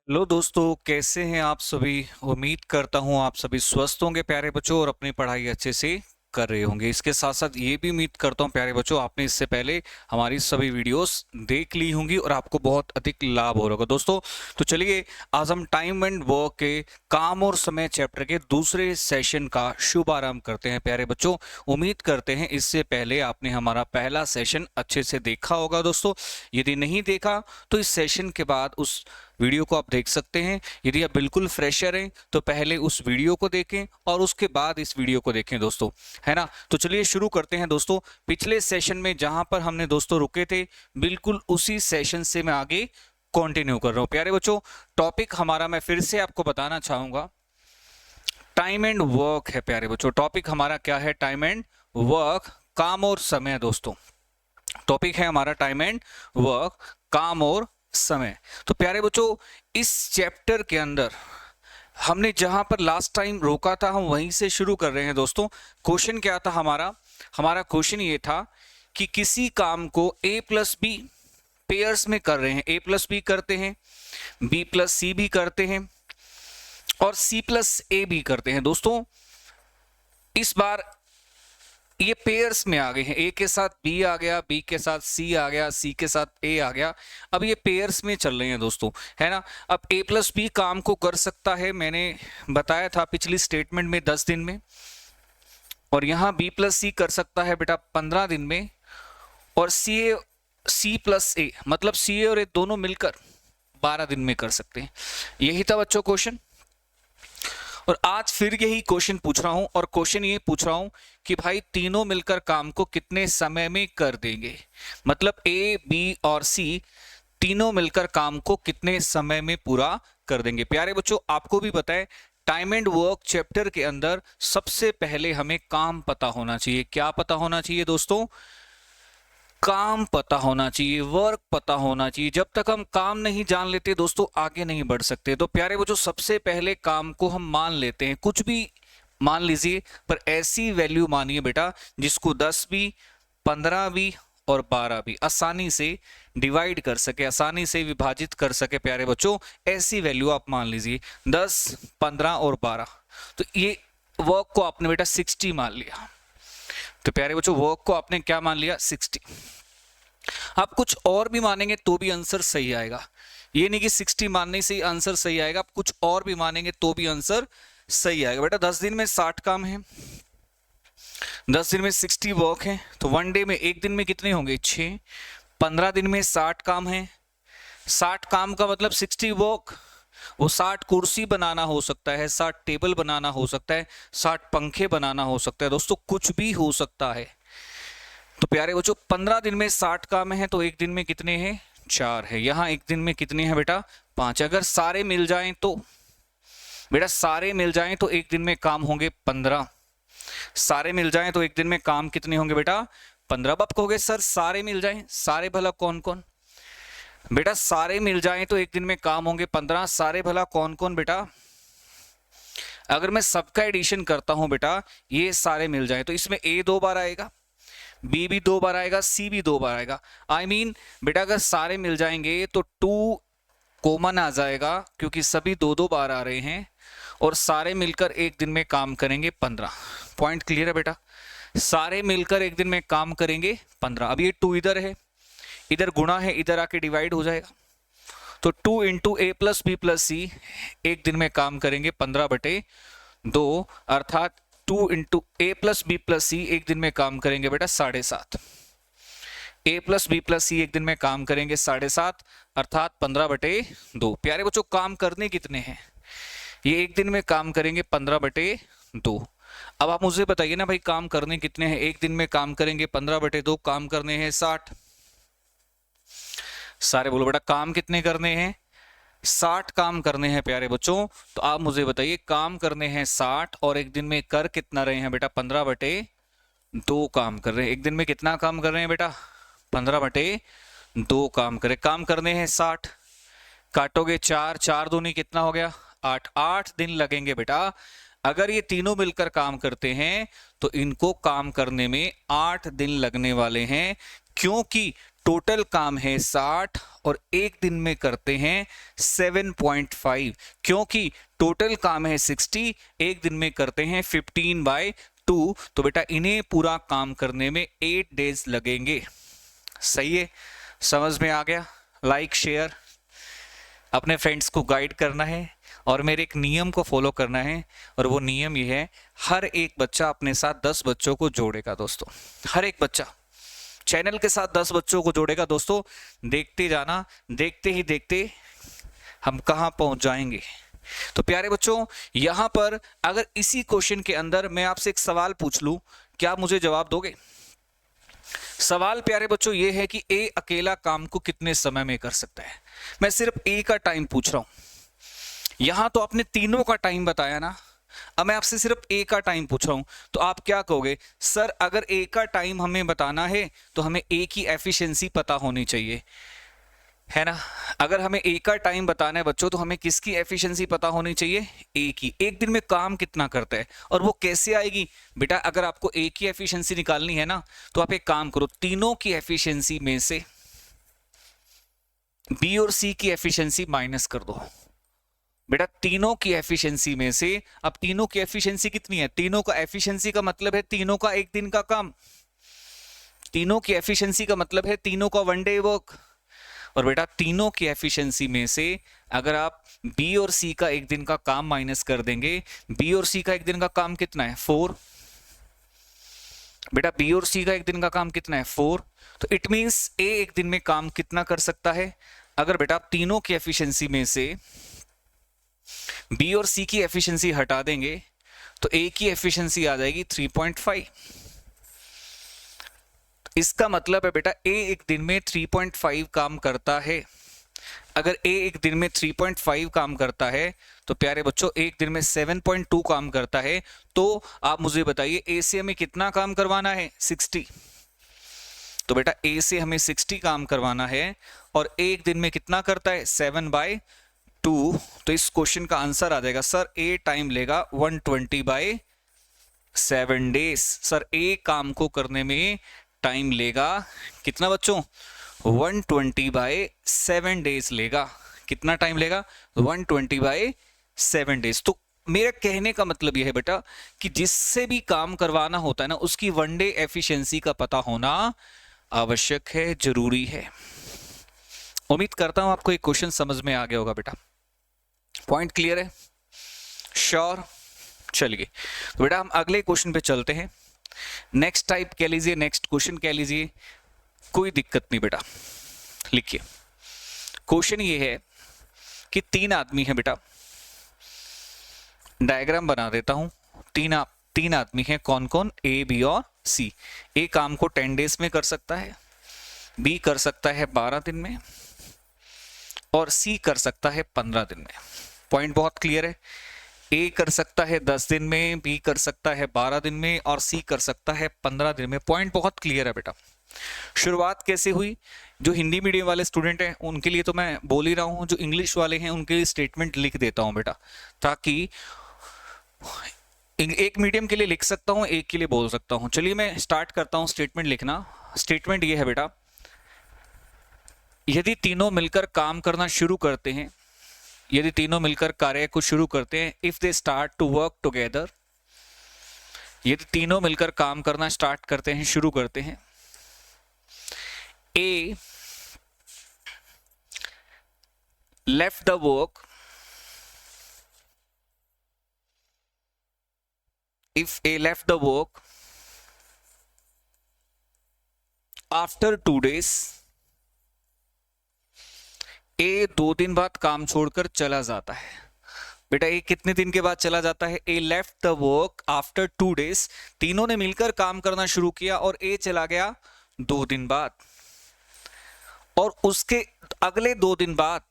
Hello दोस्तों, कैसे हैं आप सभी। उम्मीद करता हूं आप सभी स्वस्थ होंगे प्यारे बच्चों, और अपनी पढ़ाई अच्छे से कर रहे होंगे। इसके साथ साथ ये भी उम्मीद करता हूं प्यारे बच्चों, आपने इससे पहले हमारी सभी वीडियोस देख ली होंगी और आपको बहुत अधिक लाभ हो रहा होगा दोस्तों। तो चलिए, आज हम टाइम एंड वर्क के काम और समय चैप्टर के दूसरे सेशन का शुभारंभ करते हैं प्यारे बच्चों। उम्मीद करते हैं इससे पहले आपने हमारा पहला सेशन अच्छे से देखा होगा दोस्तों। यदि नहीं देखा तो इस सेशन के बाद उस वीडियो को आप देख सकते हैं। यदि आप बिल्कुल फ्रेशर हैं तो पहले उस वीडियो को देखें और उसके बाद इस वीडियो को देखें दोस्तों, है ना। तो चलिए शुरू करते हैं दोस्तों। पिछले सेशन में जहां पर हमने दोस्तों रुके थे, बिल्कुल उसी सेशन से मैं आगे कंटिन्यू कर रहा हूं प्यारे बच्चों। टॉपिक हमारा मैं फिर से आपको बताना चाहूंगा, टाइम एंड वर्क है प्यारे बच्चों। टॉपिक हमारा क्या है? टाइम एंड वर्क, काम और समय दोस्तों। टॉपिक है हमारा टाइम एंड वर्क, काम और समय। तो प्यारे बच्चों, इस चैप्टर के अंदर हमने जहां पर लास्ट टाइम रोका था हम वहीं से शुरू कर रहे हैं दोस्तों। क्वेश्चन क्या था हमारा? हमारा क्वेश्चन ये था कि किसी काम को a प्लस बी पेयर्स में कर रहे हैं। a प्लस बी करते हैं, b प्लस सी भी करते हैं और c प्लस ए भी करते हैं दोस्तों। इस बार ये पेयर्स में आ गए हैं। ए के साथ बी आ गया, बी के साथ सी आ गया, सी के साथ ए आ गया। अब ये पेयर्स में चल रहे हैं दोस्तों, है ना। अब ए प्लस बी काम को कर सकता है, मैंने बताया था पिछली स्टेटमेंट में 10 दिन में, और यहाँ बी प्लस सी कर सकता है बेटा 15 दिन में, और सी प्लस ए मतलब सी ए और ए दोनों मिलकर 12 दिन में कर सकते हैं। यही था बच्चों क्वेश्चन। और आज फिर यही क्वेश्चन पूछ रहा हूं, और क्वेश्चन ये पूछ रहा हूं कि भाई तीनों मिलकर काम को कितने समय में कर देंगे। मतलब ए बी और सी तीनों मिलकर काम को कितने समय में पूरा कर देंगे। प्यारे बच्चों, आपको भी पता है टाइम एंड वर्क चैप्टर के अंदर सबसे पहले हमें काम पता होना चाहिए। क्या पता होना चाहिए दोस्तों? काम पता होना चाहिए, वर्क पता होना चाहिए। जब तक हम काम नहीं जान लेते दोस्तों, आगे नहीं बढ़ सकते। तो प्यारे बच्चों, सबसे पहले काम को हम मान लेते हैं, कुछ भी मान लीजिए, पर ऐसी वैल्यू मानिए बेटा जिसको 10 भी 15 भी और 12 भी आसानी से डिवाइड कर सके, आसानी से विभाजित कर सके। प्यारे बच्चों, ऐसी वैल्यू आप मान लीजिए 10, 15 और 12। तो ये वर्क को आपने बेटा 60 मान लिया। तो प्यारे बच्चों, वर्क को आपने क्या मान लिया? 60। आप कुछ और भी मानेंगे तो भी आंसर सही आएगा। ये नहीं कि 60 मानने से ही आंसर सही आएगा, आप कुछ और भी मानेंगे तो भी आंसर सही आएगा। बेटा 10 दिन में 60 काम है, 10 दिन में 60 वर्क है, तो वन डे में एक दिन में कितने होंगे? 6। 15 दिन में 60 काम है, 60 काम का मतलब 60 वर्क। वो 60 कुर्सी बनाना हो सकता है, 60 टेबल बनाना हो सकता है, 60 पंखे बनाना हो सकता है दोस्तों, कुछ भी हो सकता है। तो प्यारे बच्चों, 15 दिन में 60 काम है, तो एक दिन में कितने हैं? 4 है। यहाँ एक दिन में कितने हैं बेटा? 5। अगर सारे मिल जाएं तो बेटा, सारे मिल जाएं तो एक दिन में काम होंगे 15। सारे मिल जाएं तो एक दिन में काम कितने होंगे बेटा? 15। अब आप कहोगे सर सारे मिल जाएं, सारे भला कौन कौन? बेटा सारे मिल जाएं तो एक दिन में काम होंगे 15। सारे भला कौन कौन बेटा? अगर मैं सबका एडिशन करता हूं बेटा, ये सारे मिल जाएं तो इसमें ए 2 बार आएगा, बी भी 2 बार आएगा, सी भी 2 बार आएगा। आई मीन बेटा अगर सारे मिल जाएंगे तो 2 कॉमन आ जाएगा, क्योंकि सभी 2-2 बार आ रहे हैं, और सारे मिलकर एक दिन में काम करेंगे 15। पॉइंट क्लियर है बेटा? सारे मिलकर एक दिन में काम करेंगे 15। अब ये 2 इधर है, इधर गुणा है, इधर आके डिवाइड हो जाएगा। तो 2 इंटू ए प्लस बी प्लस सी एक दिन में काम करेंगे 15/2, अर्थात 2 इंटू ए प्लस बी प्लस सी एक दिन में काम करेंगे बेटा 7.5। ए प्लस बी प्लस सी एक दिन में काम करेंगे 7.5, अर्थात 15/2। प्यारे बच्चों, काम करने कितने हैं? ये एक दिन में काम करेंगे 15/2। अब आप मुझे बताइए ना भाई, काम करने कितने हैं? एक दिन में काम करेंगे 15/2, काम करने हैं 60। सारे बोलो बेटा, काम कितने करने हैं? 60 काम करने हैं प्यारे बच्चों। तो आप मुझे बताइए, काम करने हैं 60 और एक दिन में कर कितना रहे हैं बेटा? 15/2 काम कर रहे हैं। एक दिन में कितना काम कर रहे हैं बेटा? 15/2 काम करे। काम करने हैं 60, काटोगे 4, 4 दूनी कितना हो गया? 8। 8 दिन लगेंगे बेटा। अगर ये तीनों मिलकर काम करते हैं तो इनको काम करने में 8 दिन लगने वाले हैं, क्योंकि टोटल काम है 60 और एक दिन में करते हैं 7.5, क्योंकि टोटल काम है 60, एक दिन में करते हैं 15/2, तो बेटा इन्हें पूरा काम करने में 8 डेज लगेंगे। सही है, समझ में आ गया? लाइक शेयर, अपने फ्रेंड्स को गाइड करना है और मेरे एक नियम को फॉलो करना है, और वो नियम ये है, हर एक बच्चा अपने साथ 10 बच्चों को जोड़ेगा दोस्तों। हर एक बच्चा चैनल के साथ 10 बच्चों को जोड़ेगा दोस्तों। देखते जाना, देखते ही देखते हम कहां पहुंच जाएंगे। तो प्यारे बच्चों, यहां पर अगर इसी क्वेश्चन के अंदर मैं आपसे एक सवाल पूछ लूं, क्या आप मुझे जवाब दोगे? सवाल प्यारे बच्चों ये है कि ए अकेला काम को कितने समय में कर सकता है। मैं सिर्फ ए का टाइम पूछ रहा हूं। यहां तो आपने तीनों का टाइम बताया ना, अब मैं आपसे सिर्फ ए का टाइम पूछ रहा हूं, तो आप क्या कहोगे? सर अगर ए का टाइम हमें बताना है तो हमें ए की एफिशिएंसी पता होनी चाहिए, है ना? अगर हमें ए का टाइम बताना है बच्चों, तो हमें किसकी एफिशिएंसी पता होनी चाहिए? ए की। एक दिन में काम कितना करता है, और वो कैसे आएगी? बेटा अगर आपको ए की एफिशिएंसी निकालनी है ना, तो आप एक काम करो, तीनों की एफिशिएंसी में से बी और सी की एफिशिएंसी माइनस कर दो। बेटा तीनों की एफिशिएंसी में से, अब तीनों की एफिशिएंसी कितनी है? तीनों का एफिशिएंसी का मतलब है तीनों का एक दिन का काम। तीनों की एफिशिएंसी का मतलब है तीनों का 1 डे वर्क। और बेटा तीनों की एफिशिएंसी में से अगर आप बी और सी का एक दिन का काम माइनस कर देंगे, बी और सी का एक दिन का काम कितना है? 4। बेटा बी और सी का एक दिन का काम कितना है? 4। तो इट मींस ए एक दिन में काम कितना कर सकता है? अगर बेटा आप तीनों की एफिशिएंसी में से बी और सी की एफिशिएंसी हटा देंगे, तो ए की एफिशिएंसी आ जाएगी 3.5। इसका मतलब है बेटा ए एक दिन में 3.5 काम करता है। अगर ए एक दिन में 3.5 काम करता है, तो प्यारे बच्चों एक दिन में 7.2 काम करता है। तो आप मुझे बताइए ए से हमें कितना काम करवाना है? 60। तो बेटा ए से हमें 60 काम करवाना है, और एक दिन में कितना करता है? 7/2। तो इस क्वेश्चन का आंसर आ जाएगा सर ए टाइम लेगा 120/7 डेज। सर ए काम को करने में टाइम लेगा कितना बच्चों? 120/7 डेज लेगा। कितना टाइम लेगा? 120/7 डेज। तो मेरा कहने का मतलब यह है बेटा कि जिससे भी काम करवाना होता है ना, उसकी 1 डे एफिशिएंसी का पता होना आवश्यक है, जरूरी है। उम्मीद करता हूं आपको एक क्वेश्चन समझ में आ गया होगा बेटा। पॉइंट क्लियर है? श्योर? चलिए तो बेटा हम अगले क्वेश्चन पे चलते हैं। नेक्स्ट टाइप कह लीजिए, नेक्स्ट क्वेश्चन कह लीजिए, कोई दिक्कत नहीं बेटा। लिखिए, क्वेश्चन ये है कि 3 आदमी है बेटा। डायग्राम बना देता हूं। तीन आदमी हैं। कौन कौन? ए, बी और सी। ए काम को 10 डेज में कर सकता है, बी कर सकता है 12 दिन में, और सी कर सकता है 15 दिन में। पॉइंट बहुत क्लियर है। ए कर सकता है 10 दिन में, बी कर सकता है 12 दिन में, और सी कर सकता है 15 दिन में। पॉइंट बहुत क्लियर है बेटा। शुरुआत कैसे हुई? जो हिंदी मीडियम वाले स्टूडेंट हैं उनके लिए तो मैं बोल ही रहा हूं, जो इंग्लिश वाले हैं उनके लिए स्टेटमेंट लिख देता हूं बेटा, ताकि एक मीडियम के लिए लिख सकता हूं, एक के लिए बोल सकता हूं। चलिए मैं स्टार्ट करता हूं स्टेटमेंट लिखना। स्टेटमेंट ये है बेटा, यदि तीनों मिलकर काम करना शुरू करते हैं, यदि तीनों मिलकर कार्य को शुरू करते हैं, if they start to work together, यदि तीनों मिलकर काम करना स्टार्ट करते हैं, शुरू करते हैं, A left the work, if A left the work after 2 days, A 2 दिन बाद काम छोड़कर चला जाता है। बेटा ए कितने दिन के बाद चला जाता है? A left the work after 2 days। तीनों ने मिलकर काम करना शुरू किया और ए चला गया 2 दिन बाद, और उसके अगले 2 दिन बाद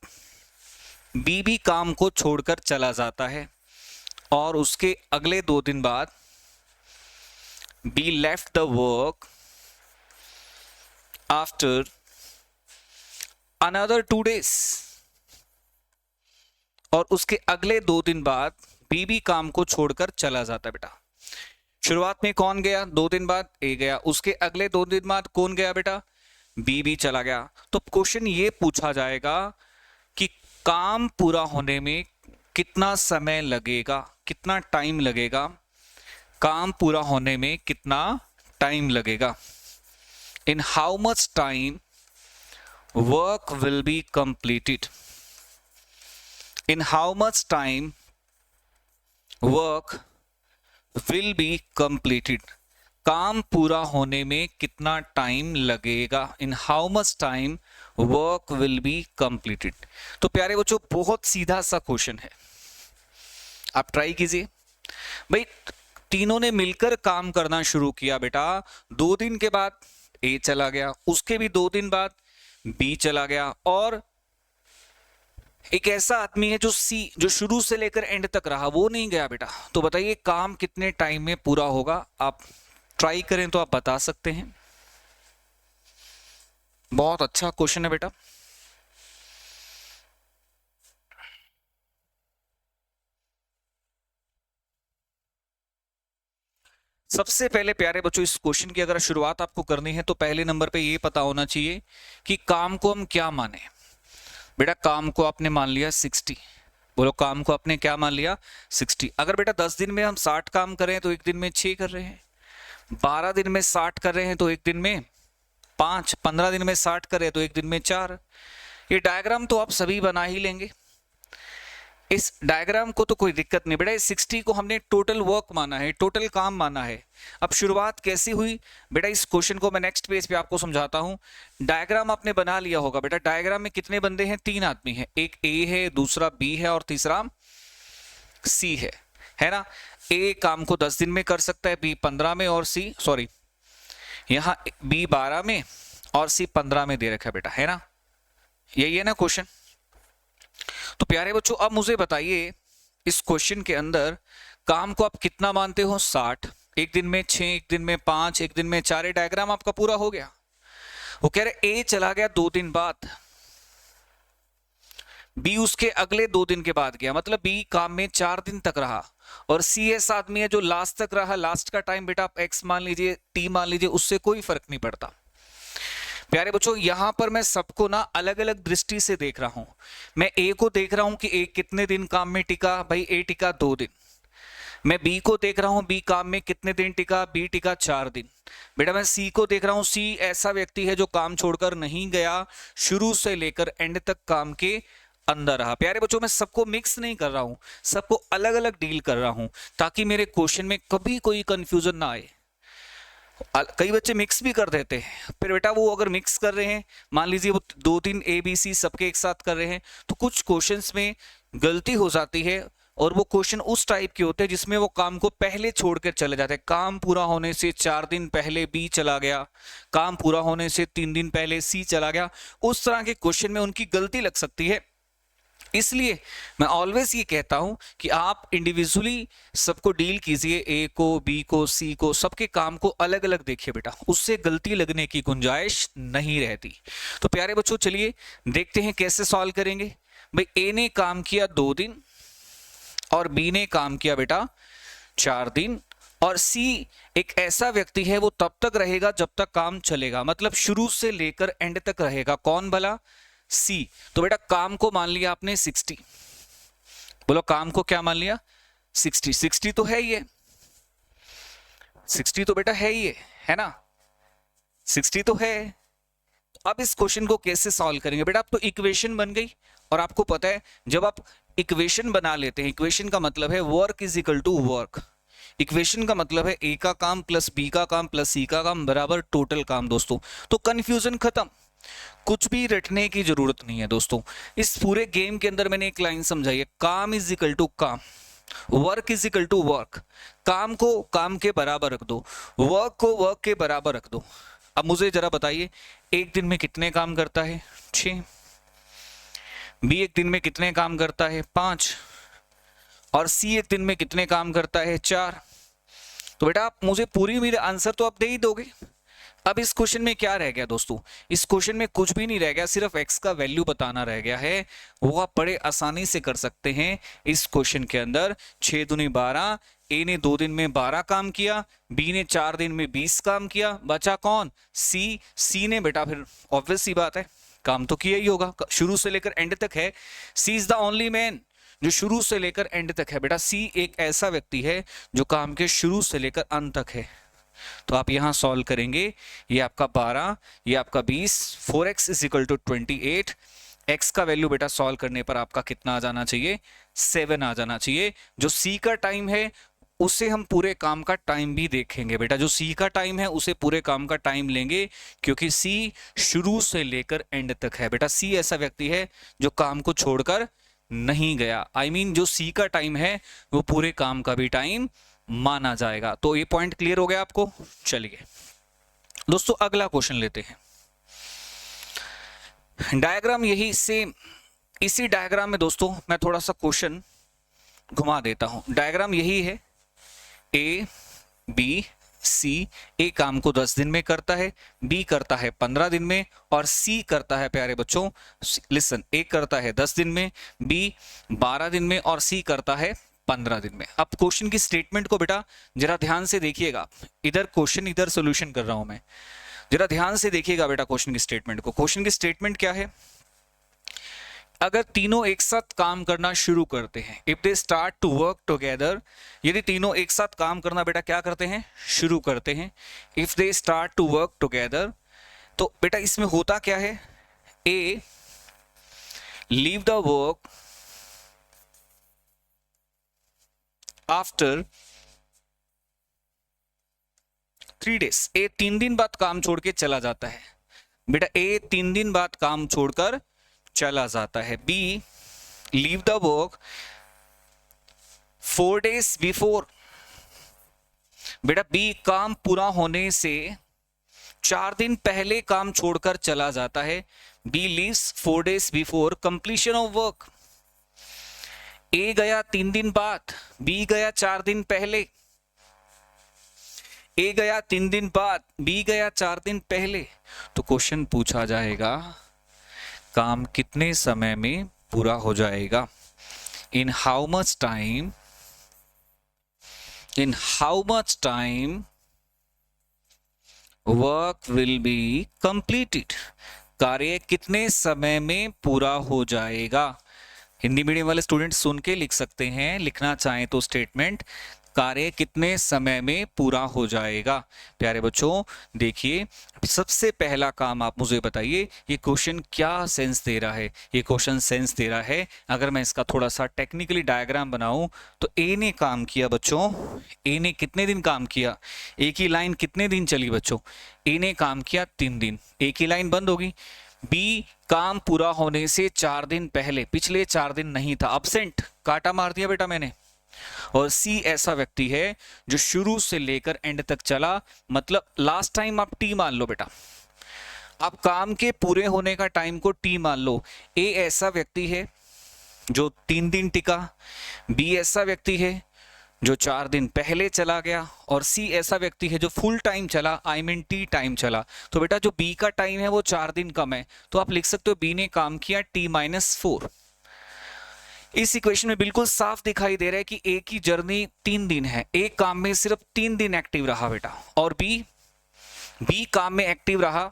बी भी काम को छोड़कर चला जाता है, और उसके अगले 2 दिन बाद be left the work after another 2 days, और उसके अगले 2 दिन बाद बी भी काम को छोड़कर चला जाता है। बेटा शुरुआत में कौन गया? 2 दिन बाद ए गया। उसके अगले 2 दिन बाद कौन गया बेटा? बी भी चला गया, तो क्वेश्चन ये पूछा जाएगा कि काम पूरा होने में कितना समय लगेगा, कितना टाइम लगेगा, काम पूरा होने में कितना टाइम लगेगा, in how much time work will be completed, in how much time work will be completed, काम पूरा होने में कितना टाइम लगेगा, in how much time work will be completed. तो प्यारे बच्चों बहुत सीधा सा क्वेश्चन है, आप ट्राई कीजिए। भाई तीनों ने मिलकर काम करना शुरू किया बेटा, 2 दिन के बाद ए चला गया, उसके भी 2 दिन बाद बी चला गया, और एक ऐसा आदमी है जो सी, जो शुरू से लेकर एंड तक रहा, वो नहीं गया बेटा। तो बताइए काम कितने टाइम में पूरा होगा, आप ट्राई करें तो आप बता सकते हैं। बहुत अच्छा क्वेश्चन है बेटा। सबसे पहले प्यारे बच्चों इस क्वेश्चन की अगर शुरुआत आपको करनी है तो पहले नंबर पे ये पता होना चाहिए कि काम को हम क्या माने। बेटा काम को आपने मान लिया 60, बोलो काम को आपने क्या मान लिया 60। अगर बेटा 10 दिन में हम 60 काम कर रहे हैं तो एक दिन में 6 कर रहे हैं, 12 दिन में 60 कर रहे हैं तो एक दिन में 5, 15 दिन में 60 कर रहे हैं तो एक दिन में 4। ये डायग्राम तो आप सभी बना ही लेंगे, इस डायग्राम को तो कोई दिक्कत नहीं बेटा। इस 60 को हमने टोटल वर्क माना है, टोटल काम माना है। अब शुरुआत कैसी हुई बेटा, इस क्वेश्चन को मैं नेक्स्ट पेज पे आपको समझाता हूं। डायग्राम आपने बना लिया होगा बेटा, डायग्राम में कितने बंदे हैं, 3 आदमी हैं, एक ए है, दूसरा बी है और तीसरा सी है ना। ए काम को 10 दिन में कर सकता है, बी 15 में, और सी सॉरी यहाँ बी 12 में और सी 15 में दे रखा है बेटा, है ना, यही है ना क्वेश्चन। तो प्यारे बच्चों अब मुझे बताइए इस क्वेश्चन के अंदर काम को आप कितना मानते हो, 60, एक दिन में 6, एक दिन में 5, एक दिन में 4। डायग्राम आपका पूरा हो गया। वो कह रहे ए चला गया 2 दिन बाद, बी उसके अगले 2 दिन के बाद गया, मतलब बी काम में 4 दिन तक रहा, और सी ऐसा आदमी है जो लास्ट तक रहा। लास्ट का टाइम बेटा आप एक्स मान लीजिए, टी मान लीजिए, उससे कोई फर्क नहीं पड़ता। प्यारे बच्चों यहां पर मैं सबको ना अलग अलग दृष्टि से देख रहा हूं। मैं ए को देख रहा हूं कि ए कितने दिन काम में टिका, भाई ए टिका 2 दिन। मैं बी को देख रहा हूं, बी काम में कितने दिन टिका, बी टिका 4 दिन। बेटा मैं सी को देख रहा हूं, सी ऐसा व्यक्ति है जो काम छोड़कर नहीं गया, शुरू से लेकर एंड तक काम के अंदर रहा। प्यारे बच्चों मैं सबको मिक्स नहीं कर रहा हूं, सबको अलग अलग डील कर रहा हूं, ताकि मेरे क्वेश्चन में कभी कोई कंफ्यूजन ना आए। कई बच्चे मिक्स भी कर देते हैं, फिर बेटा वो अगर मिक्स कर रहे हैं, मान लीजिए वो 2-3 ABC सबके एक साथ कर रहे हैं, तो कुछ क्वेश्चंस में गलती हो जाती है, और वो क्वेश्चन उस टाइप के होते हैं जिसमें वो काम को पहले छोड़कर चले जाते हैं। काम पूरा होने से 4 दिन पहले बी चला गया, काम पूरा होने से 3 दिन पहले सी चला गया, उस तरह के क्वेश्चन में उनकी गलती लग सकती है। इसलिए मैं ऑलवेज ये कहता हूं कि आप इंडिविजुअली सबको डील कीजिए, ए को, बी को, सी को, सबके काम को अलग अलग देखिए बेटा, उससे गलती लगने की गुंजाइश नहीं रहती। तो प्यारे बच्चों चलिए देखते हैं कैसे सॉल्व करेंगे। भाई ए ने काम किया 2 दिन और बी ने काम किया बेटा 4 दिन, और सी एक ऐसा व्यक्ति है वो तब तक रहेगा जब तक काम चलेगा, मतलब शुरू से लेकर एंड तक रहेगा। कौन भला, सी। तो बेटा काम को मान लिया आपने 60, बोलो काम को क्या मान लिया 60। 60 तो है ही है, 60 तो बेटा है ही है ना, 60 तो है। अब इस क्वेश्चन को कैसे सॉल्व करेंगे बेटा, अब तो इक्वेशन बन गई, और आपको पता है जब आप इक्वेशन बना लेते हैं, इक्वेशन का मतलब है work is equal to work, equation का मतलब है ए का काम प्लस बी का काम प्लस सी का काम बराबर टोटल काम दोस्तों। तो कंफ्यूजन खत्म, कुछ भी रटने की जरूरत नहीं है दोस्तों। इस पूरे गेम के अंदर मैंने एक लाइन समझाई है, काम इज इक्वल टू काम, work is equal to work. काम को काम के बराबर रख दो, वर्क को वर्क के बराबर रख दो। अब मुझे जरा बताइए एक दिन में कितने काम करता है 6, बी एक दिन में कितने काम करता है 5, और सी एक दिन में कितने काम करता है 4। तो बेटा आप मुझे पूरी मेरे आंसर तो आप दे ही दोगे, अब इस क्वेश्चन में क्या रह गया दोस्तों, इस क्वेश्चन में कुछ भी नहीं रह गया, सिर्फ x का वैल्यू बताना रह गया है। वो आप बड़े आसानी से कर सकते हैं इस क्वेश्चन के अंदर। 6 दूनी 12, ए ने 2 दिन में 12 काम किया, बी ने 4 दिन में 20 काम किया, बचा कौन, सी ने बेटा फिर ऑब्वियस सी बात है काम तो किया ही होगा, शुरू से लेकर एंड तक है। सी इज द ओनली मैन जो शुरू से लेकर एंड तक है। बेटा सी एक ऐसा व्यक्ति है जो काम के शुरू से लेकर अंत तक है। तो आप यहां सॉल्व करेंगे, ये आपका 12, ये आपका 20, 4x is equal to 28। x का वैल्यू बेटा सॉल्व करने पर आपका कितना आ जाना चाहिए, 7 आ जाना चाहिए। जो c का टाइम है उसे हम पूरे काम का टाइम भी देखेंगे। बेटा जो c का टाइम है उसे पूरे काम का टाइम लेंगे, क्योंकि c शुरू से लेकर एंड तक है। बेटा c ऐसा व्यक्ति है जो काम को छोड़कर नहीं गया। I mean, जो c का टाइम है वो पूरे काम का भी टाइम माना जाएगा। तो ये पॉइंट क्लियर हो गया आपको। चलिए दोस्तों अगला क्वेश्चन लेते हैं। डायग्राम यही सेम, इसी डायग्राम में दोस्तों मैं थोड़ा सा क्वेश्चन घुमा देता हूं। डायग्राम यही है, ए बी सी। ए काम को 10 दिन में करता है, बी करता है 15 दिन में, और सी करता है प्यारे बच्चों, लिसन, ए करता है 10 दिन में, बी 12 दिन में, और सी करता है 15 दिन में। अब क्वेश्चन की स्टेटमेंट को बेटा जरा ध्यान से देखिएगा, इधर क्वेश्चन इधर सॉल्यूशन कर रहा हूं मैं, जरा ध्यान से देखिएगा बेटा क्वेश्चन की स्टेटमेंट को। क्वेश्चन की स्टेटमेंट क्या है, अगर तीनों एक साथ काम करना शुरू करते हैं, if they start to work together, यदि तीनों एक साथ काम करना बेटा क्या करते हैं, शुरू करते हैं, if they start to work together, तो बेटा इसमें होता क्या है, A leave the work after 3 days। A 3 दिन बाद काम छोड़ के चला जाता है। बेटा ए 3 दिन बाद काम छोड़कर चला जाता है। B leave the work 4 days before. बेटा बी काम पूरा होने से 4 दिन पहले काम छोड़कर चला जाता है। B leaves 4 days before completion of work. A गया 3 दिन बाद, बी गया 4 दिन पहले। ए गया 3 दिन बाद, बी गया 4 दिन पहले। तो क्वेश्चन पूछा जाएगा काम कितने समय में पूरा हो जाएगा, in how much time, in how much time work will be completed, कार्य कितने समय में पूरा हो जाएगा। हिंदी मीडियम वाले स्टूडेंट सुन के लिख सकते हैं, लिखना चाहें तो स्टेटमेंट, कार्य कितने समय में पूरा हो जाएगा। प्यारे बच्चों देखिए, सबसे पहला काम आप मुझे बताइए, ये क्वेश्चन क्या सेंस दे रहा है। ये क्वेश्चन सेंस दे रहा है, अगर मैं इसका थोड़ा सा टेक्निकली डायग्राम बनाऊं तो ए ने काम किया बच्चों, ए ने कितने दिन काम किया, ए की लाइन कितने दिन चली बच्चों, ए ने काम किया 3 दिन, ए की लाइन बंद होगी। बी काम पूरा होने से 4 दिन पहले, पिछले 4 दिन नहीं था, अब्सेंट, काटा मार दिया बेटा मैंने। और सी ऐसा व्यक्ति है जो शुरू से लेकर एंड तक चला, मतलब लास्ट टाइम आप टी मान लो बेटा, आप काम के पूरे होने का टाइम को टी मान लो। ए ऐसा व्यक्ति है जो 3 दिन टिका, बी ऐसा व्यक्ति है जो 4 दिन पहले चला गया, और सी ऐसा व्यक्ति है जो फुल टाइम चला, आई मीन टी टाइम चला। तो बेटा जो बी का टाइम है वो 4 दिन कम है, तो आप लिख सकते हो बी ने काम किया t-4। इस इक्वेशन में बिल्कुल साफ दिखाई दे रहा है कि ए की जर्नी 3 दिन है, ए काम में सिर्फ 3 दिन एक्टिव रहा बेटा, और बी काम में एक्टिव रहा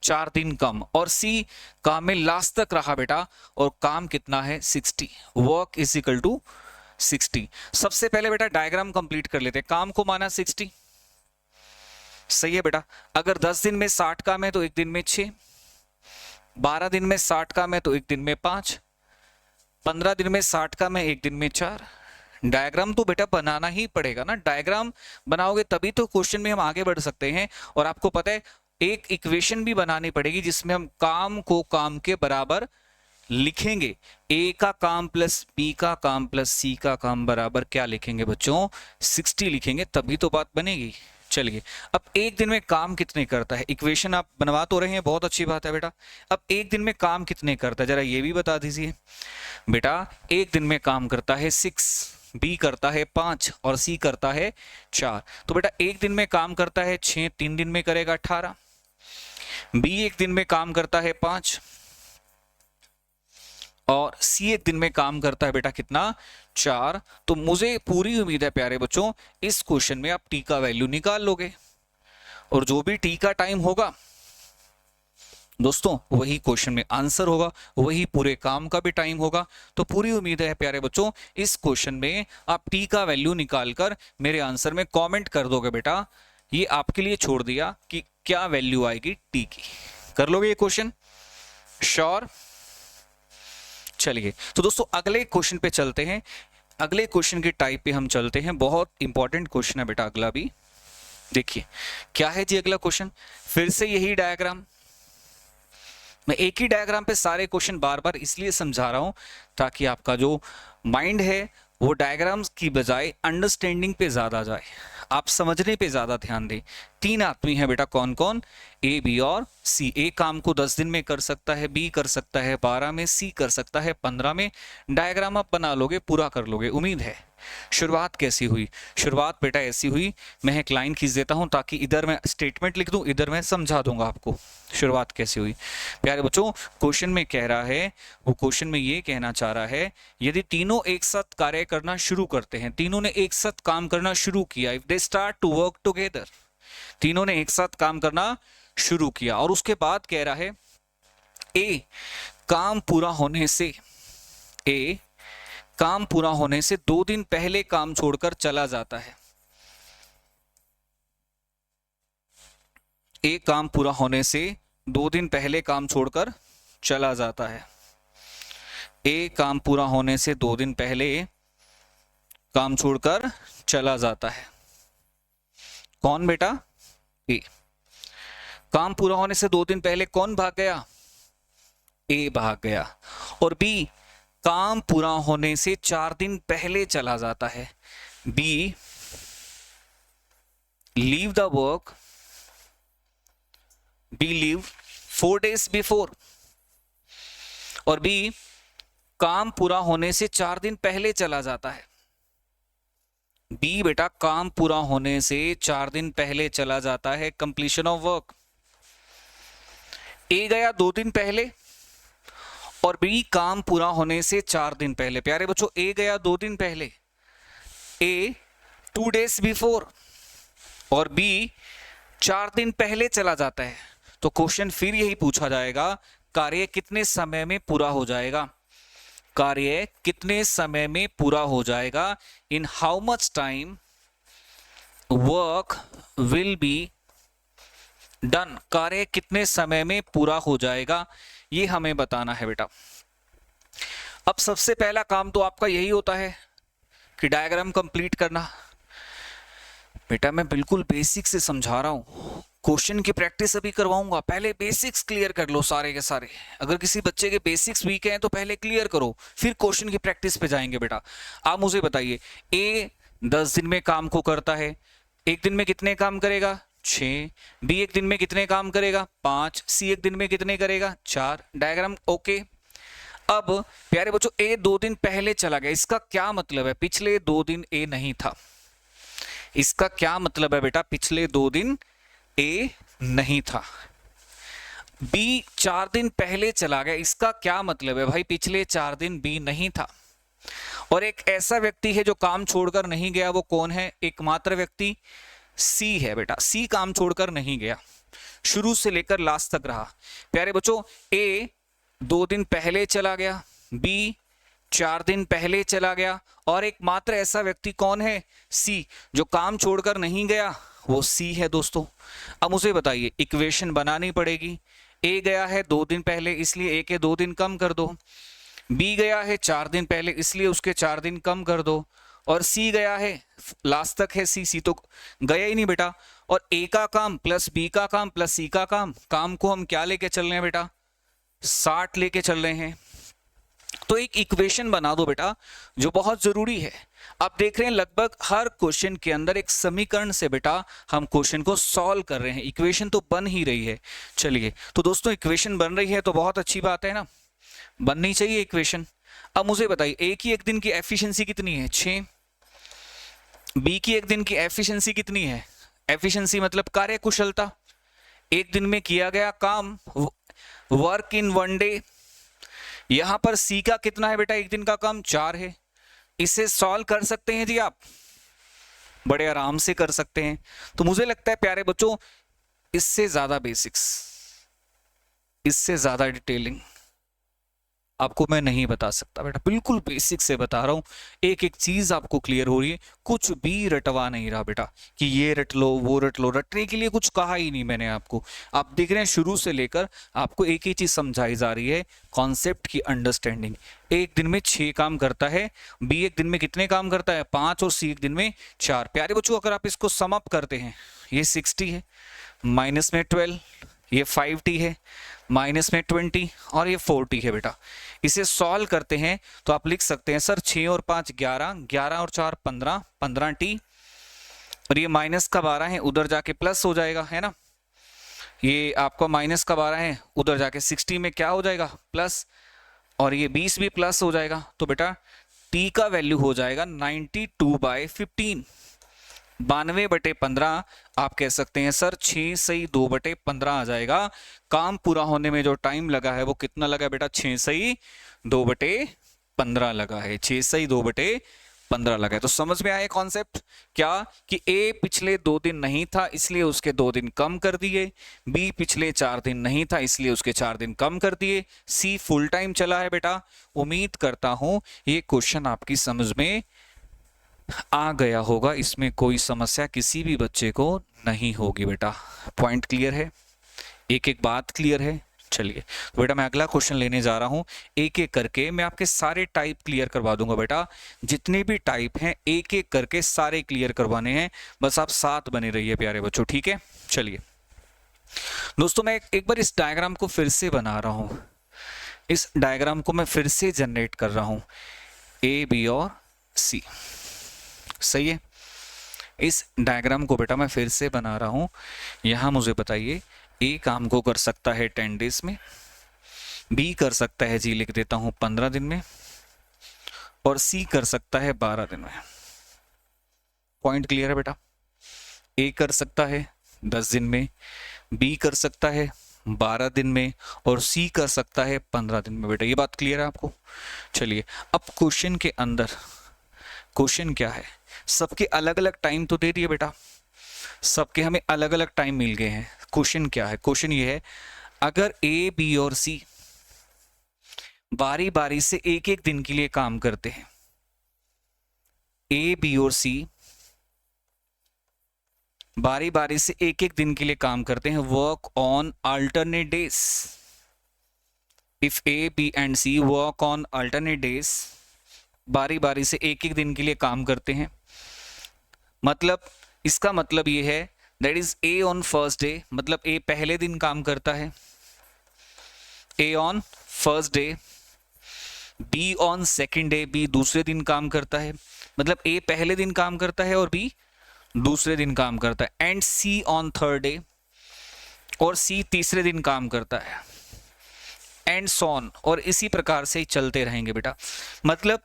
4 दिन कम, और सी काम में लास्ट तक रहा बेटा, और काम कितना है 60, वर्क इज इक्वल टू 60। सबसे पहले बेटा डायग्राम कंप्लीट कर लेते हैं। काम को माना 60, सही है बेटा। अगर 10 दिन में 60 काम है तो 1 दिन में 6, 12 दिन में 60 काम है तो 1 दिन में 5, 15 दिन में 60 काम है 1 दिन में 4। डायग्राम तो बेटा बनाना ही पड़ेगा ना, डायग्राम बनाओगे तभी तो क्वेश्चन में हम आगे बढ़ सकते हैं। और आपको पता है एक इक्वेशन भी बनानी पड़ेगी जिसमें हम काम को काम के बराबर लिखेंगे। ए का काम प्लस बी का काम प्लस सी का काम बराबर क्या लिखेंगे बच्चों, 60 लिखेंगे, तभी तो बात बनेगी। चलिए अब 1 दिन में काम कितने करता है, इक्वेशन आप बनवा तो रहे हैं, बहुत अच्छी बात है बेटा। अब 1 दिन में काम कितने करता है जरा ये भी बता दीजिए। बेटा 1 दिन में काम करता है 6, बी करता है 5 और सी करता है 4। तो बेटा एक दिन में काम करता है 6, 3 दिन में करेगा 18। बी एक दिन में काम करता है 5 और सी एक दिन में काम करता है बेटा कितना, 4। तो मुझे पूरी उम्मीद है प्यारे बच्चों इस क्वेश्चन में आप टी का वैल्यू निकाल लोगे और जो भी टी का टाइम होगा दोस्तों वही क्वेश्चन में आंसर होगा, वही पूरे काम का भी टाइम होगा। तो पूरी उम्मीद है प्यारे बच्चों इस क्वेश्चन में आप टी का वैल्यू निकालकर मेरे आंसर में कमेंट कर दोगे बेटा। ये आपके लिए छोड़ दिया कि क्या वैल्यू आएगी टी की। कर लोगे ये क्वेश्चन? श्योर? चलिए तो दोस्तों अगले क्वेश्चन पे चलते हैं। अगले क्वेश्चन के टाइप पे हम चलते हैं। बहुत इंपॉर्टेंट क्वेश्चन है बेटा अगला भी। देखिए क्या है जी अगला क्वेश्चन, फिर से यही डायग्राम। मैं एक ही डायग्राम पे सारे क्वेश्चन बार बार इसलिए समझा रहा हूं ताकि आपका जो माइंड है वो डायग्राम्स की बजाय अंडरस्टैंडिंग पे ज्यादा जाए, आप समझने पे ज्यादा ध्यान दें। 3 आदमी हैं बेटा, कौन कौन? ए, बी और सी। ए काम को 10 दिन में कर सकता है, बी कर सकता है 12 में, सी कर सकता है 15 में। डायग्राम आप बना लोगे, पूरा कर लोगे उम्मीद है। शुरुआत कैसी हुई? शुरुआत बेटा ऐसी हुई, मैं एक लाइन खींच देता हूं ताकि इधर मैं स्टेटमेंट लिख दूं, इधर मैं समझा दूंगा आपको शुरुआत कैसी हुई। प्यारे बच्चों क्वेश्चन में कह रहा है, वो क्वेश्चन में ये कहना चाह रहा है यदि तीनों एक साथ कार्य करना शुरू करते हैं, तीनों ने एक साथ काम करना शुरू किया, if they start to work together, तीनों ने एक साथ काम करना शुरू किया और उसके बाद कह रहा है ए काम पूरा होने से, ए काम पूरा होने से 2 दिन पहले काम छोड़कर चला जाता है। ए काम पूरा होने से 2 दिन पहले काम छोड़कर चला जाता है। ए काम पूरा होने से 2 दिन पहले काम छोड़कर चला जाता है। कौन बेटा? ए। काम पूरा होने से 2 दिन पहले कौन भाग गया? ए भाग गया। और बी काम पूरा होने से 4 दिन पहले चला जाता है। B leave the work, B leave 4 days before. और बी काम पूरा होने से 4 दिन पहले चला जाता है। बी बेटा काम पूरा होने से 4 दिन पहले चला जाता है, कंप्लीशन ऑफ वर्क। ए गया 2 दिन पहले और बी काम पूरा होने से 4 दिन पहले। प्यारे बच्चों ए गया 2 दिन पहले, ए 2 days बिफोर और बी 4 दिन पहले चला जाता है। तो क्वेश्चन फिर यही पूछा जाएगा, कार्य कितने समय में पूरा हो जाएगा? कार्य कितने समय में पूरा हो जाएगा? In how much time work will be done, कार्य कितने समय में पूरा हो जाएगा ये हमें बताना है बेटा। अब सबसे पहला काम तो आपका यही होता है कि डायग्राम कंप्लीट करना। बेटा मैं बिल्कुल बेसिक से समझा रहा हूं, क्वेश्चन की प्रैक्टिस अभी करवाऊंगा, पहले बेसिक्स क्लियर कर लो सारे के सारे। अगर किसी बच्चे के बेसिक्स वीक हैं तो पहले क्लियर करो, फिर क्वेश्चन की प्रैक्टिस पे जाएंगे बेटा। आप मुझे बताइए, ए 10 दिन में काम को करता है, एक दिन में कितने काम करेगा? 6। बी एक दिन में कितने काम करेगा? 5। सी एक दिन में कितने करेगा? 4। Diagram okay. अब प्यारे बच्चों ए 2 दिन पहले चला गया, इसका क्या मतलब है? पिछले 2 दिन ए नहीं था। इसका क्या मतलब है बेटा? पिछले 2 दिन ए नहीं था। बी 4 दिन पहले चला गया, इसका क्या मतलब है भाई? पिछले 4 दिन बी नहीं था। और एक ऐसा व्यक्ति है जो काम छोड़कर नहीं गया, वो कौन है? एकमात्र व्यक्ति सी है बेटा। सी काम छोड़कर नहीं गया, शुरू से लेकर लास्ट तक रहा। प्यारे बच्चों ए 2 दिन पहले चला गया, बी 4 दिन पहले चला गया और एकमात्र ऐसा व्यक्ति कौन है? सी, जो काम छोड़कर नहीं गया वो सी है दोस्तों। अब मुझे बताइए, इक्वेशन बनानी पड़ेगी। ए गया है 2 दिन पहले, इसलिए ए के 2 दिन कम कर दो। बी गया है 4 दिन पहले, इसलिए उसके 4 दिन कम कर दो। और सी गया है लास्ट तक है, सी तो गया ही नहीं बेटा। और ए का काम प्लस बी का काम प्लस सी का काम को हम क्या लेके चल रहे हैं बेटा? 60 लेके चल रहे हैं। तो एक इक्वेशन बना दो बेटा, जो बहुत जरूरी है। आप देख रहे हैं लगभग हर क्वेश्चन के अंदर एक समीकरण से बेटा हम क्वेश्चन को सॉल्व कर रहे हैं, इक्वेशन तो बन ही रही है। चलिए तो दोस्तों इक्वेशन बन रही है तो बहुत अच्छी बात है ना, बननी चाहिए इक्वेशन। अब मुझे बताइए, एक ही एक दिन की एफिशिएंसी कितनी है? 6। बी की एक दिन की एफिशिएंसी कितनी है? एफिशिएंसी मतलब कार्य कुशलता, एक दिन में किया गया काम, वर्क इन वन डे। यहां पर सी का कितना है बेटा? एक दिन का काम 4 है। इसे सॉल्व कर सकते हैं जी आप, बड़े आराम से कर सकते हैं। तो मुझे लगता है प्यारे बच्चों, इससे ज्यादा बेसिक्स, इससे ज्यादा डिटेलिंग आपको मैं नहीं बता सकता बेटा, बिल्कुल बेसिक से बता रहा हूं, एक एक चीज आपको क्लियर हो रही है, कुछ भी रटवा नहीं रहा बेटा कि ये रट लो वो रट लो, रटने के लिए कुछ कहा ही नहीं मैंने आपको। आप देख रहे हैं शुरू से लेकर आपको एक ही चीज समझाई जा रही है, कॉन्सेप्ट की अंडरस्टैंडिंग। एक दिन में 6 काम करता है, बी एक दिन में कितने काम करता है? 5, और सी एक दिन में 4। प्यारे बच्चों अगर आप इसको सम अप करते हैं, ये 60 है, माइनस में 12, ये 5t है, माइनस में 20, और ये 4t है बेटा। इसे सॉल्व करते हैं तो आप लिख सकते हैं सर 6 और 5 11, 11 और 4 15, 15t, और ये माइनस का 12 है, उधर जाके प्लस हो जाएगा, है ना। ये आपका माइनस का 12 है, उधर जाके 60 में क्या हो जाएगा? प्लस, और ये 20 भी प्लस हो जाएगा। तो बेटा t का वैल्यू हो जाएगा 92/15, 92/15। आप कह सकते हैं सर 6 सही 2/15 आ जाएगा। काम पूरा होने में जो टाइम लगा है वो कितना लगा बेटा? 6 सही 2/15 लगा है, 6 सही 2/15 लगा है। तो समझ में आया कॉन्सेप्ट क्या? कि ए पिछले 2 दिन नहीं था इसलिए उसके 2 दिन कम कर दिए, बी पिछले 4 दिन नहीं था इसलिए उसके 4 दिन कम कर दिए, सी फुल टाइम चला है बेटा। उम्मीद करता हूं ये क्वेश्चन आपकी समझ में आ गया होगा, इसमें कोई समस्या किसी भी बच्चे को नहीं होगी बेटा। पॉइंट क्लियर है? एक एक बात क्लियर है? चलिए तो बेटा मैं अगला क्वेश्चन लेने जा रहा हूं, एक एक करके मैं आपके सारे टाइप क्लियर करवा दूंगा बेटा। जितने भी टाइप हैं एक एक करके सारे क्लियर करवाने हैं, बस आप साथ बने रहिए प्यारे बच्चों, ठीक है। चलिए दोस्तों मैं एक बार इस डायग्राम को फिर से बना रहा हूं, इस डायग्राम को मैं फिर से जनरेट कर रहा हूं, ए बी और सी, सही है। इस डायग्राम को बेटा मैं फिर से बना रहा हूं। यहां मुझे बताइए, ए काम को कर सकता है 10 डेज में, बी कर सकता है जी लिख देता हूं 15 दिन में, और सी कर सकता है 12 दिन में। पॉइंट क्लियर है बेटा? ए कर सकता है 10 दिन में, बी कर सकता है 12 दिन में, और सी कर सकता है 15 दिन में। बेटा ये बात क्लियर है आपको? चलिए अब क्वेश्चन के अंदर क्वेश्चन क्या है, सबके अलग अलग टाइम तो दे दिए बेटा, सबके हमें अलग अलग टाइम मिल गए हैं। क्वेश्चन क्या है? क्वेश्चन ये है, अगर ए बी और सी बारी बारी से एक एक दिन के लिए काम करते हैं, ए बी और सी बारी बारी से एक एक दिन के लिए काम करते हैं, work on alternate days. If A B and C work on alternate days, बारी बारी से एक एक दिन के लिए काम करते हैं, मतलब इसका मतलब ये है that is A on first day, मतलब ए पहले दिन काम करता है, A on first day, B on second day, B दूसरे दिन काम करता है, मतलब ए पहले दिन काम करता है और बी दूसरे दिन काम करता है, and C on third day, और सी तीसरे दिन काम करता है, एंड सॉन, और इसी प्रकार से चलते रहेंगे बेटा। मतलब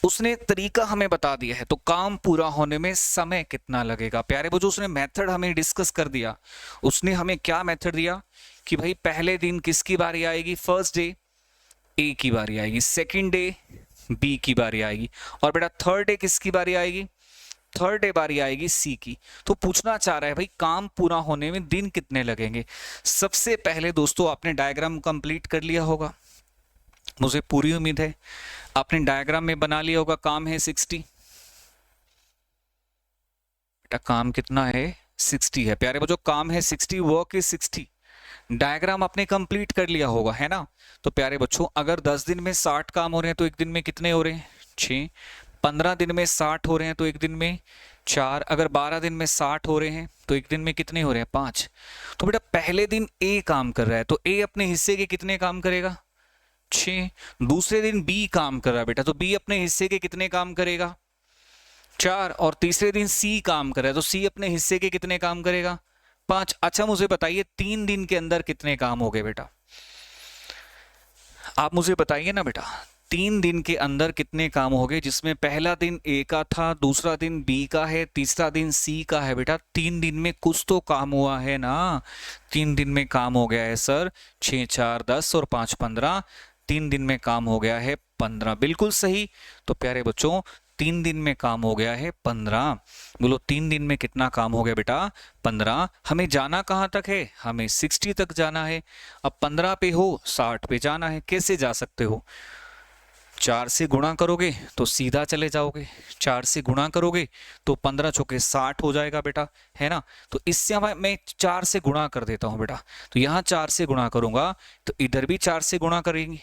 उसने तरीका हमें बता दिया है, तो काम पूरा होने में समय कितना लगेगा प्यारे बच्चों, उसने मेथड हमें डिस्कस कर दिया। उसने हमें क्या मेथड दिया कि भाई पहले दिन किसकी बारी आएगी? फर्स्ट डे ए की बारी आएगी, सेकंड डे बी की बारी आएगी, और बेटा थर्ड डे किसकी बारी आएगी? थर्ड डे बारी आएगी सी की। तो पूछना चाह रहा है भाई काम पूरा होने में दिन कितने लगेंगे। सबसे पहले दोस्तों आपने डायग्राम कंप्लीट कर लिया होगा, मुझे पूरी उम्मीद है आपने डायग्राम में बना लिया होगा। काम है 60, बेटा काम कितना है? 60 है प्यारे बच्चों, काम है 60, वर्क इज 60। डायग्राम आपने कंप्लीट कर लिया होगा, है ना। तो प्यारे बच्चों अगर 10 दिन में 60 काम हो रहे हैं तो एक दिन में कितने हो रहे हैं? 6। 15 दिन में 60 हो रहे हैं तो एक दिन में 4। अगर 12 दिन में 60 हो रहे हैं तो एक दिन में कितने हो रहे हैं? 5। तो बेटा पहले दिन ए काम कर रहा है तो ए अपने हिस्से के कितने काम करेगा? 6। दूसरे दिन बी काम कर रहा है बेटा, तो बी अपने हिस्से के कितने काम करेगा? 4। और तीसरे दिन सी काम कर रहा है तो सी अपने हिस्से के कितने काम करेगा? 5। अच्छा मुझे बताइए 3 दिन के अंदर कितने काम हो गए बेटा? आप मुझे बताइए ना बेटा, 3 दिन के अंदर कितने काम हो गए, जिसमें पहला दिन ए का था, दूसरा दिन बी का है, तीसरा दिन सी का है। बेटा 3 दिन में कुछ तो काम हुआ है ना। 3 दिन में काम हो गया है सर 6 4 10 और 5 15। 3 दिन में काम हो गया है 15, बिल्कुल सही। तो प्यारे बच्चों 3 दिन में काम हो गया है 15। बोलो 3 दिन में कितना काम हो गया बेटा, 15। हमें जाना कहाँ तक है, हमें 60 तक जाना है। अब 15 पे हो 60 पे जाना है। कैसे जा सकते हो, 4 से गुणा करोगे तो सीधा चले जाओगे। 4 से गुणा करोगे तो 15 चौके 60 हो जाएगा बेटा, है ना। तो इससे मैं 4 से गुणा कर देता हूं बेटा। तो यहाँ 4 से गुणा करूंगा तो इधर भी 4 से गुणा करेंगे,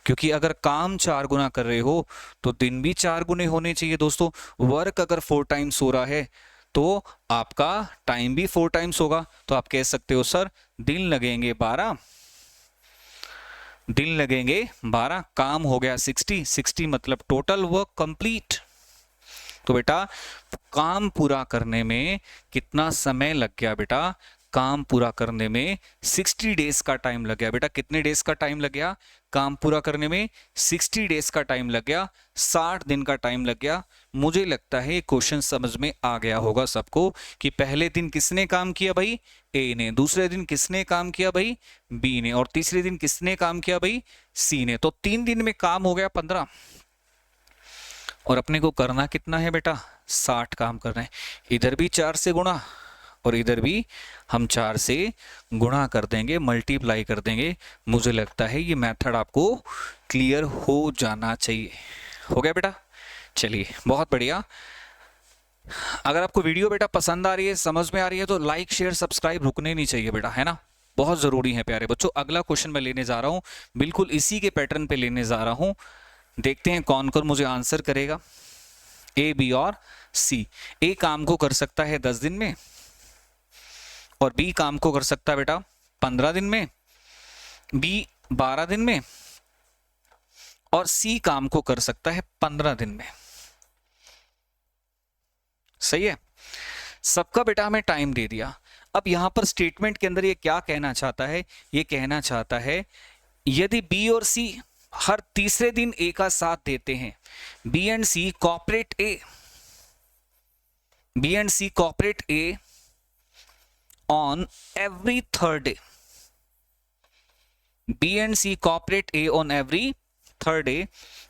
क्योंकि अगर काम 4 गुना कर रहे हो तो दिन भी 4 गुने होने चाहिए दोस्तों। वर्क अगर 4 टाइम्स हो रहा है तो आपका टाइम भी 4 टाइम्स होगा। तो आप कह सकते हो सर दिन लगेंगे 12, दिन लगेंगे 12, काम हो गया 60। 60 मतलब टोटल वर्क कंप्लीट। तो बेटा काम पूरा करने में कितना समय लग गया बेटा, काम पूरा करने में 60 डेज का टाइम लग गया बेटा। कितने डेज का टाइम लग गया, काम पूरा करने में 60 डेज का टाइम लग गया, 60 दिन का टाइम लग गया। मुझे लगता है ये क्वेश्चन समझ में आ गया होगा सबको कि पहले दिन किसने काम किया भाई, ए ने, दूसरे दिन किसने काम किया भाई, बी ने, और तीसरे दिन किसने काम किया भाई, सी ने। तो 3 दिन में काम हो गया 15, और अपने को करना कितना है बेटा, 60 काम करना है। इधर भी 4 से गुणा और इधर भी हम 4 से गुणा कर देंगे, मल्टीप्लाई कर देंगे। मुझे लगता है ये मेथड आपको क्लियर हो जाना चाहिए। हो गया बेटा, चलिए बहुत बढ़िया। अगर आपको वीडियो बेटा पसंद आ रही है, समझ में आ रही है, तो लाइक शेयर सब्सक्राइब रुकने नहीं चाहिए बेटा, है ना, बहुत जरूरी है प्यारे बच्चों। अगला क्वेश्चन मैं लेने जा रहा हूं, बिल्कुल इसी के पैटर्न पे लेने जा रहा हूं। देखते हैं कौन कौन मुझे आंसर करेगा, ए बी और सी। ए काम को कर सकता है 10 दिन में, और बी काम को कर सकता है बेटा 15 दिन में, बी 12 दिन में, और सी काम को कर सकता है 15 दिन में। सही है, सबका बेटा हमें टाइम दे दिया। अब यहां पर स्टेटमेंट के अंदर ये क्या कहना चाहता है, ये कहना चाहता है यदि बी और सी हर तीसरे दिन ए का साथ देते हैं, B and C cooperate A, B and C cooperate A on every third day, B and C cooperate A on every third day,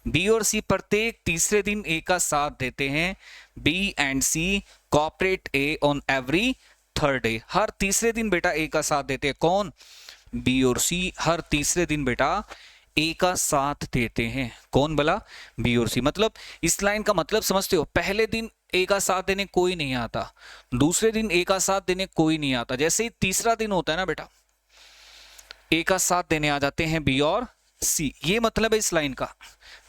B और सी प्रत्येक तीसरे दिन ए का साथ देते हैं, B and C cooperate A on every third day. हर तीसरे दिन बेटा ए का साथ देते हैं, कौन, बी और सी हर तीसरे दिन बेटा ए का साथ देते हैं। कौन बोला, बी और सी। मतलब इस लाइन का मतलब समझते हो, पहले दिन ए का साथ देने कोई नहीं आता, दूसरे दिन ए का साथ देने कोई नहीं आता, जैसे ही तीसरा दिन होता है ना बेटा, ए का साथ देने आ जाते हैं बी और सी। ये मतलब है इस लाइन का,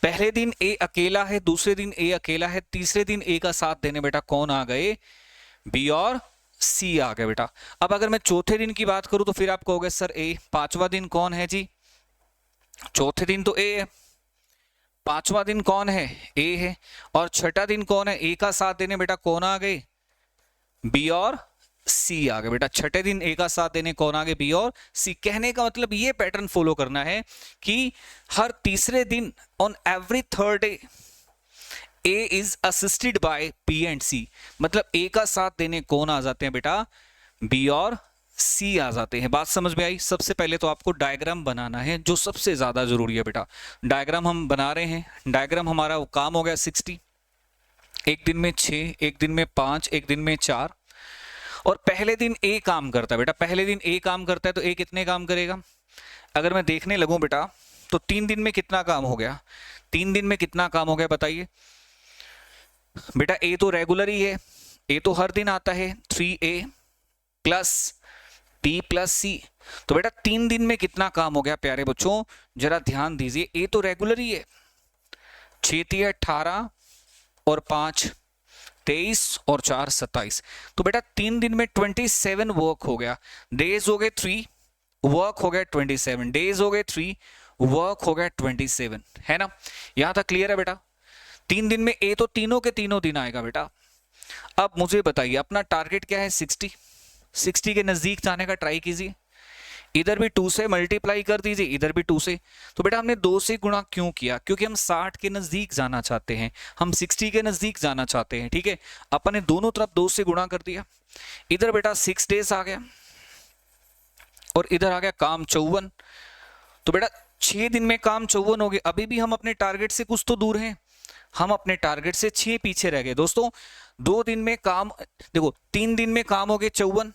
पहले दिन ए अकेला है, दूसरे दिन ए अकेला है, तीसरे दिन ए का साथ देने बेटा कौन आ गए, बी और सी आ गए बेटा। अब अगर मैं चौथे दिन की बात करूं तो फिर आप कहोगे सर ए, पांचवा दिन कौन है जी, चौथे दिन तो ए है, पांचवा दिन कौन है, ए है, और छठा दिन कौन है, ए का साथ देने बेटा कौन आ गए, बी और सी आ गए बेटा। छठे दिन ए का साथ देने कौन आ गए, बी और सी। कहने का मतलब ये पैटर्न फॉलो करना है कि हर तीसरे दिन on every third day A is assisted by B and C. मतलब ए का साथ देने कौन आ जाते हैं बेटा, बी और सी आ जाते हैं। बात समझ में आई। सबसे पहले तो आपको डायग्राम बनाना है, जो सबसे ज्यादा जरूरी है बेटा। डायग्राम हम बना रहे हैं। डायग्राम हमारा वो काम हो गया 60, एक दिन में 6, एक दिन में 5, एक दिन में 4, और पहले दिन ए काम करता है बेटा। पहले दिन ए काम करता है तो ए कितने काम करेगा, अगर मैं देखने लगूं बेटा तो 3 दिन में कितना काम हो गया, 3 दिन में कितना काम हो गया बताइए बेटा। ए तो रेगुलर ही है, ए तो हर दिन आता है, 3a प्लस बी प्लस सी। तो बेटा 3 दिन में कितना काम हो गया प्यारे बच्चों, जरा ध्यान दीजिए। ए तो रेगुलर ही है, 6 × 18 और 5 23 और 4 27। तो बेटा 3 दिन में 27 वर्क हो गया। डेज हो गए 3, वर्क हो गया 27, डेज हो गए 3, वर्क हो गया 27, है ना। यहां तक क्लियर है बेटा। 3 दिन में ए तो तीनों के तीनों दिन आएगा बेटा। अब मुझे बताइए अपना टारगेट क्या है, 60 के नजदीक जाने का ट्राई कीजिए। इधर भी 2 से मल्टीप्लाई कर दीजिए, इधर भी 2 से। तो बेटा हमने 2 से गुणा क्यों किया? क्योंकि हम 60 के नजदीक जाना चाहते हैं, हम 60 के नजदीक जाना चाहते हैं, ठीक है। अपन ने दोनों तरफ 2 से गुणा कर दिया। इधर बेटा 6 डेज आ गया और इधर आ गया काम 54। तो बेटा 6 दिन में काम 54 हो गए। अभी भी हम अपने टारगेट से कुछ तो दूर हैं, हम अपने टारगेट से 6 पीछे रह गए दोस्तों। 2 दिन में काम, देखो 3 दिन में काम हो गए 54।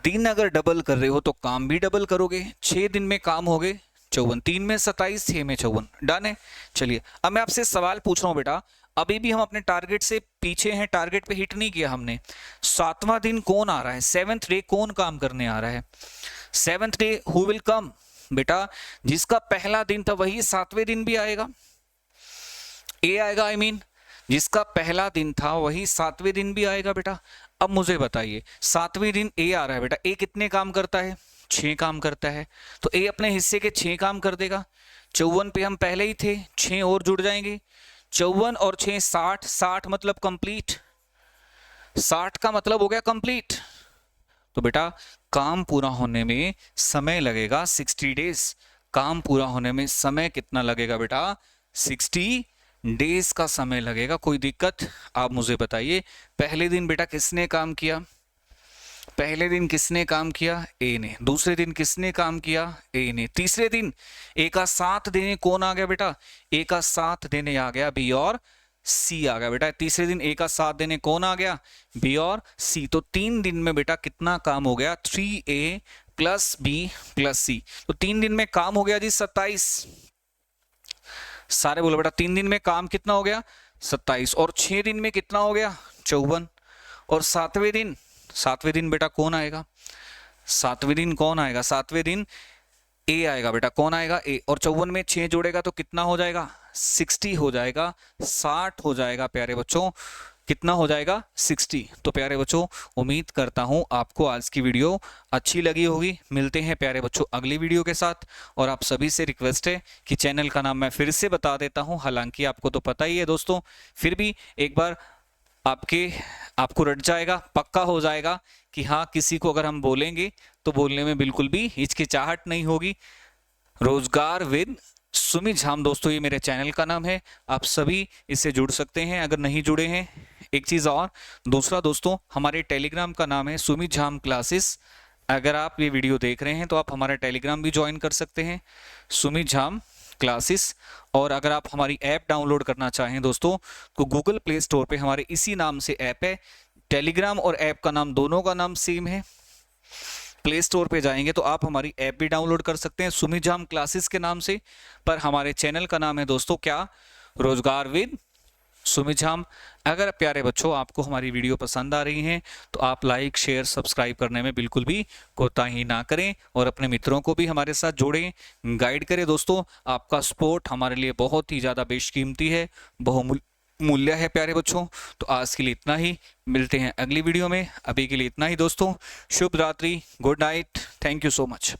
दिन अगर डबल कर रहे हो तो काम भी डबल करोगे। 6 दिन में काम हो गए 54, 3 में 27, 6 में 54, डन है। चलिए अब मैं आपसे सवाल पूछ रहा हूं बेटा, अभी भी हम अपने टारगेट से पीछे हैं, टारगेट पे हिट नहीं किया हमने। 7वां दिन कौन आ रहा है? 7th डे कौन काम करने आ रहा है? 7th day who will come? बेटा जिसका पहला दिन था वही 7वें दिन भी आएगा, ए आएगा। आई मीन जिसका पहला दिन था वही 7वें दिन भी आएगा बेटा। अब मुझे बताइए 7वें दिन ए आ रहा है बेटा, ए कितने काम करता है? 6 काम करता है। तो ए अपने हिस्से के 6 काम कर देगा। 54 पे हम पहले ही थे, 6 और जुड़ जाएंगे। 54 और 6 60, 60 मतलब कंप्लीट, 60 का मतलब हो गया कंप्लीट। तो बेटा काम पूरा होने में समय लगेगा 60 डेज। काम पूरा होने में समय कितना लगेगा बेटा? 60 डेज का समय लगेगा। कोई दिक्कत? आप मुझे बताइए। पहले दिन बेटा किसने काम किया? पहले दिन किसने काम किया? ए ने। दूसरे दिन किसने काम किया? ए ने। तीसरे दिन ए का साथ देने कौन आ गया बेटा? ए का साथ देने आ गया बी और सी आ गया बेटा। तीसरे दिन ए का साथ देने कौन आ गया? बी और सी। तो 3 दिन में बेटा कितना काम हो गया? 3A प्लस बी प्लस सी। तो 3 दिन में काम हो गया जी 27। सारे बोलो बेटा 3 दिन में काम कितना हो गया? 27। और 6 दिन में कितना हो गया? 54। और 7वें दिन बेटा कौन आएगा? 7वें दिन कौन आएगा? 7वें दिन ए आएगा बेटा। कौन आएगा? ए। और 54 में 6 जोड़ेगा तो कितना हो जाएगा? 60 हो जाएगा, 60 हो जाएगा प्यारे बच्चों। कितना हो जाएगा? 60। तो प्यारे बच्चों उम्मीद करता हूं आपको आज की वीडियो अच्छी लगी होगी। मिलते हैं प्यारे बच्चों अगली वीडियो के साथ। और आप सभी से रिक्वेस्ट है कि चैनल का नाम मैं फिर से बता देता हूं, हालांकि आपको तो पता ही है दोस्तों, फिर भी एक बार आपको रट जाएगा, पक्का हो जाएगा कि हाँ किसी को अगर हम बोलेंगे तो बोलने में बिल्कुल भी हिचकिचाहट नहीं होगी। रोजगार विद सुमित झाम दोस्तों ये मेरे चैनल का नाम है। आप सभी इससे जुड़ सकते हैं अगर नहीं जुड़े हैं। एक चीज़ और, दूसरा दोस्तों हमारे टेलीग्राम का नाम है सुमित झाम क्लासेस। अगर आप ये वीडियो देख रहे हैं तो आप हमारा टेलीग्राम भी ज्वाइन कर सकते हैं, सुमित झाम क्लासेस। और अगर आप हमारी ऐप डाउनलोड करना चाहें दोस्तों तो गूगल प्ले स्टोर पे हमारे इसी नाम से ऐप है। टेलीग्राम और ऐप का नाम दोनों का नाम सेम है। प्ले स्टोर पे जाएंगे तो आप हमारी ऐप भी डाउनलोड कर सकते हैं सुमित झाम क्लासेस के नाम से। पर हमारे चैनल का नाम है दोस्तों क्या? रोजगार विद सुमित झाम। अगर प्यारे बच्चों आपको हमारी वीडियो पसंद आ रही हैं तो आप लाइक शेयर सब्सक्राइब करने में बिल्कुल भी कोताही ना करें और अपने मित्रों को भी हमारे साथ जोड़ें, गाइड करें। दोस्तों आपका सपोर्ट हमारे लिए बहुत ही ज़्यादा बेशकीमती है, बहुमूल्य है प्यारे बच्चों। तो आज के लिए इतना ही, मिलते हैं अगली वीडियो में। अभी के लिए इतना ही दोस्तों, शुभ रात्रि, good night, thank you so much.